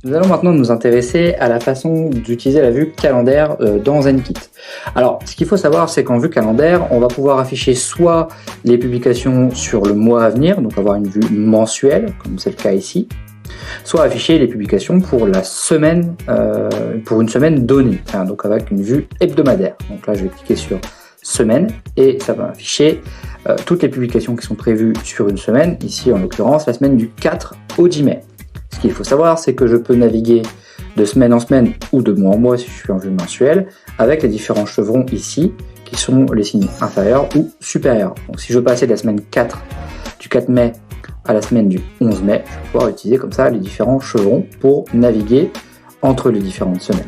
Nous allons maintenant nous intéresser à la façon d'utiliser la vue calendaire dans ZenKit. Alors, ce qu'il faut savoir, c'est qu'en vue calendaire, on va pouvoir afficher soit les publications sur le mois à venir, donc avoir une vue mensuelle, comme c'est le cas ici, soit afficher les publications pour la semaine, pour une semaine donnée, donc avec une vue hebdomadaire. Donc là, je vais cliquer sur semaine et ça va afficher toutes les publications qui sont prévues sur une semaine, ici en l'occurrence la semaine du 4 au 10 mai. Ce qu'il faut savoir, c'est que je peux naviguer de semaine en semaine ou de mois en mois si je suis en vue mensuelle, avec les différents chevrons ici, qui sont les signes inférieurs ou supérieurs. Donc si je veux passer de la semaine 4 du 4 mai à la semaine du 11 mai, je vais pouvoir utiliser comme ça les différents chevrons pour naviguer entre les différentes semaines.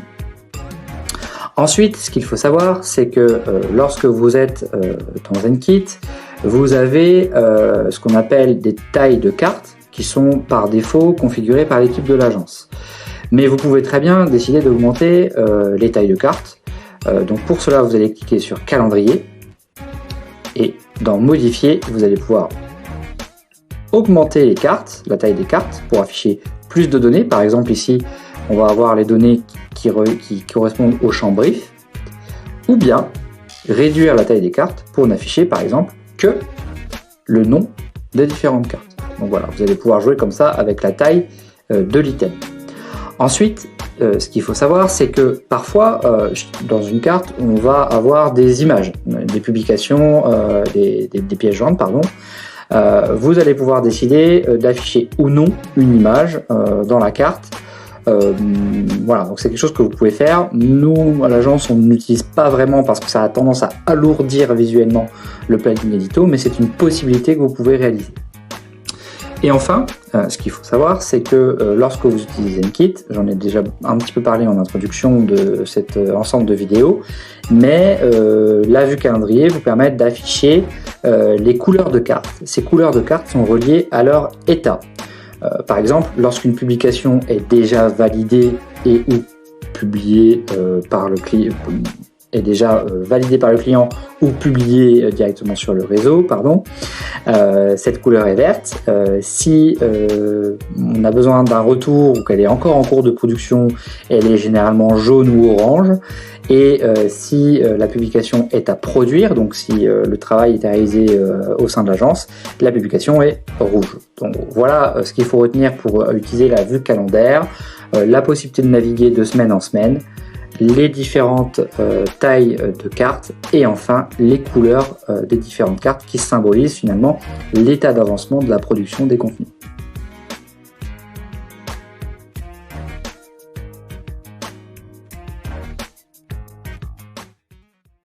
Ensuite, ce qu'il faut savoir, c'est que lorsque vous êtes dans ZenKit, vous avez ce qu'on appelle des tailles de cartes, qui sont par défaut configurés par l'équipe de l'agence. Mais vous pouvez très bien décider d'augmenter les tailles de cartes. Donc pour cela, vous allez cliquer sur calendrier et dans modifier, vous allez pouvoir augmenter les cartes, la taille des cartes pour afficher plus de données. Par exemple ici, on va avoir les données qui correspondent au champ brief, ou bien réduire la taille des cartes pour n'afficher par exemple que le nom des différentes cartes. Donc voilà, vous allez pouvoir jouer comme ça avec la taille de l'item. Ensuite, ce qu'il faut savoir, c'est que parfois, dans une carte, on va avoir des images, des publications, des pièces jointes, pardon. Vous allez pouvoir décider d'afficher ou non une image dans la carte. Voilà, donc c'est quelque chose que vous pouvez faire. Nous, à l'agence, on n'utilise pas vraiment parce que ça a tendance à alourdir visuellement le plugin édito, mais c'est une possibilité que vous pouvez réaliser. Et enfin, ce qu'il faut savoir, c'est que lorsque vous utilisez ZenKit, j'en ai déjà un petit peu parlé en introduction de cet ensemble de vidéos, mais la vue calendrier vous permet d'afficher les couleurs de cartes. Ces couleurs de cartes sont reliées à leur état. Par exemple, lorsqu'une publication est déjà validée et ou publiée par le client, est déjà validée par le client ou publiée directement sur le réseau, pardon, cette couleur est verte. Si on a besoin d'un retour ou qu'elle est encore en cours de production, elle est généralement jaune ou orange. Et si la publication est à produire, donc si le travail est réalisé au sein de l'agence, la publication est rouge. Donc voilà ce qu'il faut retenir pour utiliser la vue calendaire, la possibilité de naviguer de semaine en semaine, les différentes tailles de cartes et enfin les couleurs des différentes cartes qui symbolisent finalement l'état d'avancement de la production des contenus.